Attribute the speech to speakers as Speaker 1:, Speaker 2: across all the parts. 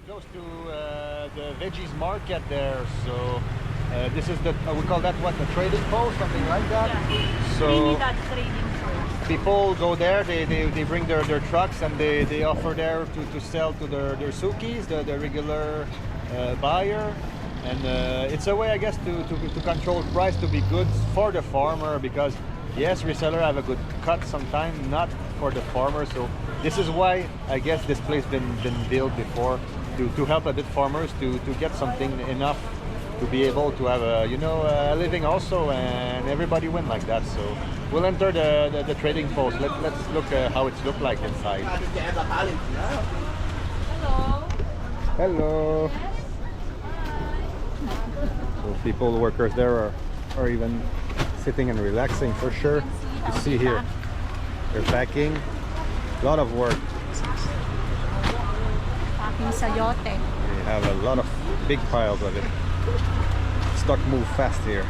Speaker 1: close to the veggies market there, so this is the we call that what, the trading post, something like that.
Speaker 2: Yeah.
Speaker 1: So
Speaker 2: Trinidad Trading Post.
Speaker 1: people go there, they bring their trucks and they offer there to sell to their sukis, the regular buyer, and it's a way, I guess, to control price, to be good for the farmer, because yes, reseller have a good cut sometimes, not for the farmer. So this is why I guess this place been built before, to help a bit farmers to get something enough to be able to have a a living also, and everybody win like that. So we'll enter the trading post. Let's look how it's look like inside.
Speaker 2: Hello.
Speaker 1: Hello. So people, workers there are even sitting and relaxing for sure. You see here, they're packing. A lot of work.
Speaker 2: Packing sayote.
Speaker 1: They have a lot of big piles of it. Stock move fast here.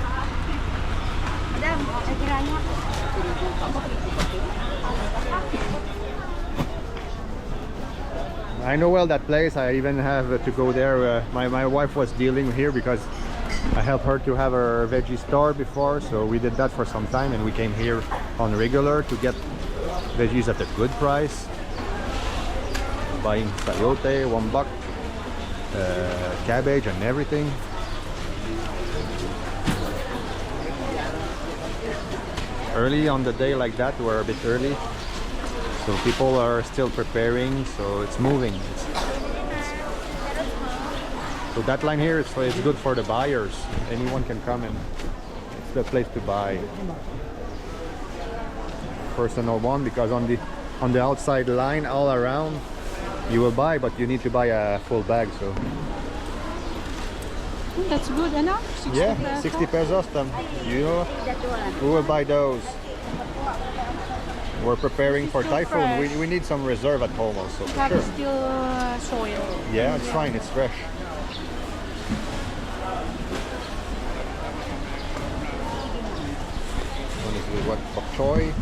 Speaker 1: I know well that place. I even have to go there. My wife was dealing here because I helped her to have her veggie store before, so we did that for some time, and we came here on regular to get veggies at a good price. Buying sayote, $1, cabbage and everything. Early on the day like that, we're a bit early, so people are still preparing, so it's moving. So that line here is it's good for the buyers. Anyone can come, and it's the place to buy. Personal one, because on the outside line all around you will buy, but you need to buy a full bag. So
Speaker 2: That's good enough. 60
Speaker 1: yeah,
Speaker 2: pesos.
Speaker 1: 60 pesos. We will buy those. We're preparing for
Speaker 2: Still
Speaker 1: Typhoon.
Speaker 2: fresh.
Speaker 1: We need some reserve at home also, for
Speaker 2: Have
Speaker 1: sure.
Speaker 2: still soil.
Speaker 1: Yeah, it's fine. It's fresh. One is what, bok choy.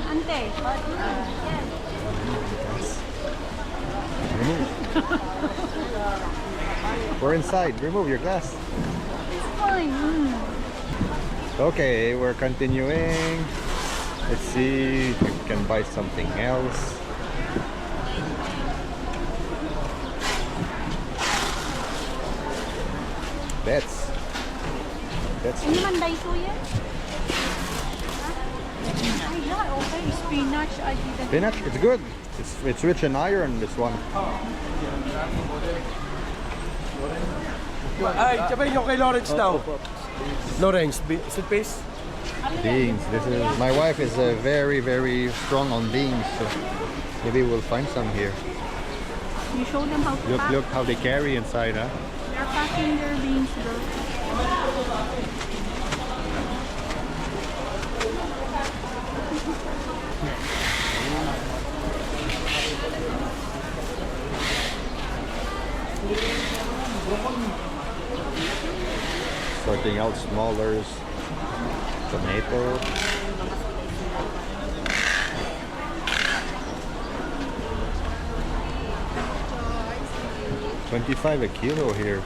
Speaker 2: Ante.
Speaker 1: Remove. We're inside. Remove your glass.
Speaker 2: It's fine.
Speaker 1: Okay, we're continuing. Let's see if we can buy something else. That's
Speaker 2: Ano man daiso yan? Ay, yeah, okay. Spinach, I didn't.
Speaker 1: spinach. It's good. It's rich in iron, this one.
Speaker 3: Ay, tsaka yung kay Lawrence daw. Lawrence, sweet paste?
Speaker 1: Beans. This is my wife is very strong on beans, so maybe we'll find some here.
Speaker 2: You show them how to pack.
Speaker 1: Look how they carry inside, huh?
Speaker 2: They're packing their beans, bro.
Speaker 1: Sorting out smallers, tomato. $25 a kilo here.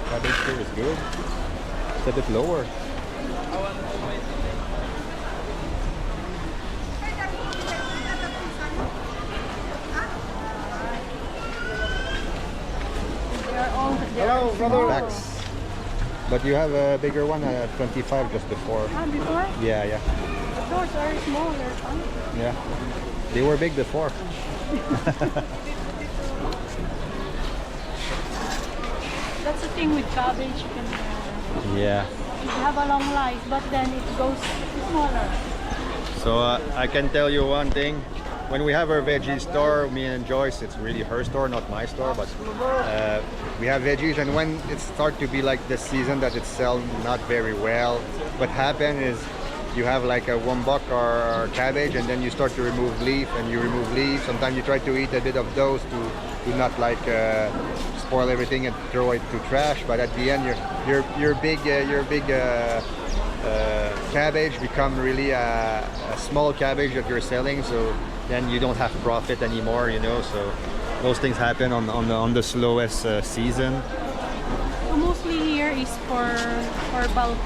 Speaker 1: Cabbage here is good. It's a bit lower.
Speaker 3: Hello, brother.
Speaker 1: Packs. But you have a bigger one at 25 just before.
Speaker 2: Ah, before?
Speaker 1: Yeah.
Speaker 2: The doors are smaller. Huh?
Speaker 1: Yeah. They were big before.
Speaker 2: That's the thing with cabbage. You can
Speaker 1: Yeah.
Speaker 2: it have a long life, but then it goes smaller.
Speaker 1: So I can tell you one thing. When we have our veggie store, me and Joyce, it's really her store, not my store, but we have veggies, and when it starts to be like the season that it's sell not very well, what happen is you have like a $1 or cabbage, and then you start to remove leaf, and you remove leaf. Sometimes you try to eat a bit of those to not like spoil everything and throw it to trash. But at the end, your big cabbage become really a small cabbage that you're selling. So then you don't have profit anymore, you know. So those things happen on the slowest season.
Speaker 2: So mostly here is for bulk.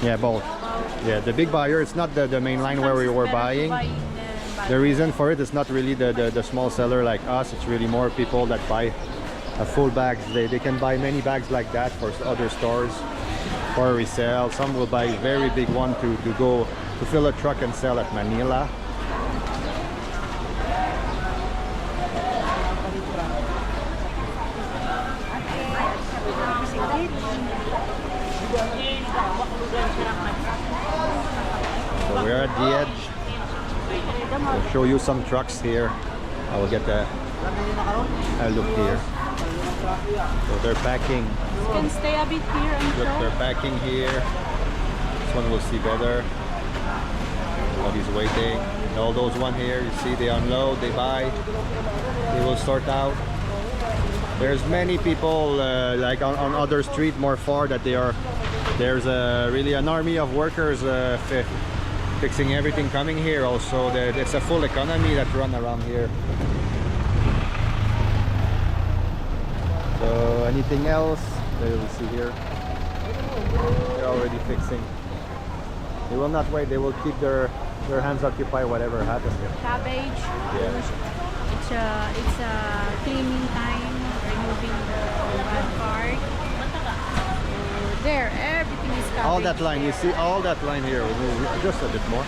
Speaker 1: Yeah, both. Yeah, the big buyer, it's not the main line where we were buying. The reason for it is not really the small seller like us. It's really more people that buy full bags. They can buy many bags like that for other stores for resale. Some will buy very big one to go to fill a truck and sell at Manila. So we're at the edge. I'll show you some trucks here. I will get a look here. So they're packing.
Speaker 2: You can stay a bit here and
Speaker 1: Look,
Speaker 2: show.
Speaker 1: they're packing here. This one will see better. Everybody's waiting. All those one here, you see, they unload, they buy, they will sort out. There's many people like on other street more far that there's really an army of workers fixing everything coming here. Also, it's a full economy that run around here. So anything else? They will see here. They're already fixing. They will not wait. They will keep their hands occupied whatever happens here.
Speaker 2: Cabbage.
Speaker 1: Yeah.
Speaker 2: It's a cleaning time, removing the bad part. So there, everything is cabbage.
Speaker 1: All that line, you see all that line here. Just a bit more.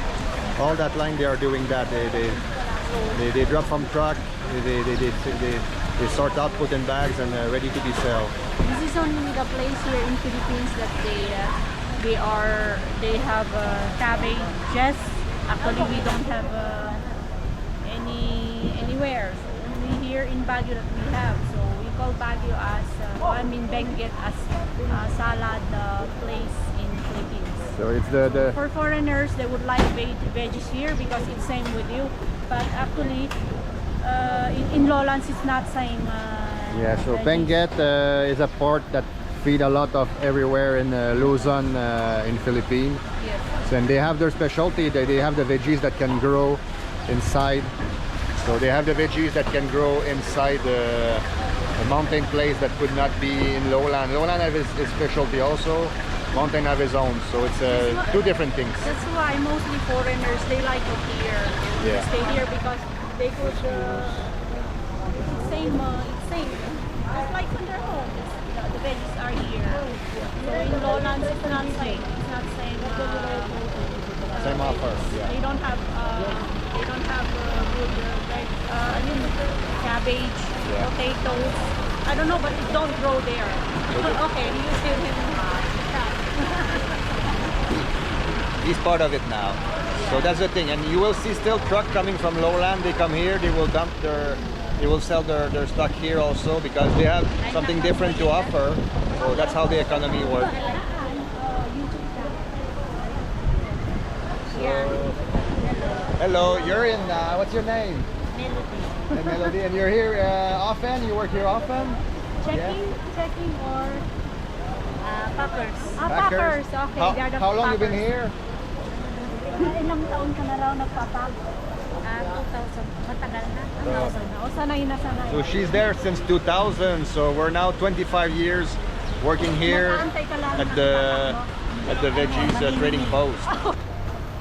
Speaker 1: All that line, they are doing that. They drop from truck. They sort out, put in bags, and ready to be sold.
Speaker 2: This is only the place here in Philippines that they have cabbages. Actually, we don't have anywhere. So only here in Baguio that we have. So we call Baguio as Benguet as salad place in Philippines.
Speaker 1: So it's
Speaker 2: For foreigners, they would like veggies here because it's same with you. But actually, in lowlands, it's not same.
Speaker 1: yeah. So
Speaker 2: veggies.
Speaker 1: Benguet is a port that feed a lot of everywhere in Luzon in Philippines.
Speaker 2: Yes.
Speaker 1: So, and they have their specialty. They have the veggies that can grow inside. So they have the veggies that can grow inside the mountain place that could not be in lowland. Lowland have his specialty also. Mountain have his own. So it's two different things.
Speaker 2: That's why mostly foreigners, they like it here.
Speaker 1: Yeah.
Speaker 2: They stay here because they could it's same just like in their home. The veggies are here. So in lowlands it's not same. It's not same.
Speaker 1: Same offer. Yeah.
Speaker 2: They don't have good cabbage, potatoes. I don't know, but it don't grow there. Okay, you still have
Speaker 1: He's part of it now. So that's the thing. And you will see still truck coming from lowland. They come here. They will sell their stock here also because they have something different to offer. So that's how the economy works. Hello, you're in, what's your name? Melody. Melody, and you're here often? You work here often?
Speaker 2: Checking or packers.
Speaker 1: Packers.
Speaker 2: Okay,
Speaker 1: How,
Speaker 2: they're the
Speaker 1: how long you been
Speaker 2: packers.
Speaker 1: here?
Speaker 2: Ilang taon ka na raw nagpapak? 2000. Matagal na. 2000 na. O sanay na sanay.
Speaker 1: So she's there since 2000. So we're now 25 years working here
Speaker 2: Nakaantay ka lang
Speaker 1: at the Veggie's Trading Post.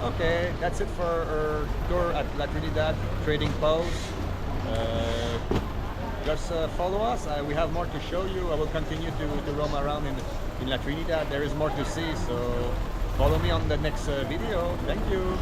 Speaker 1: Okay, that's it for our tour at La Trinidad Trading Post. Just follow us. We have more to show you. I will continue to roam around in La Trinidad. There is more to see. So follow me on the next video. Thank you.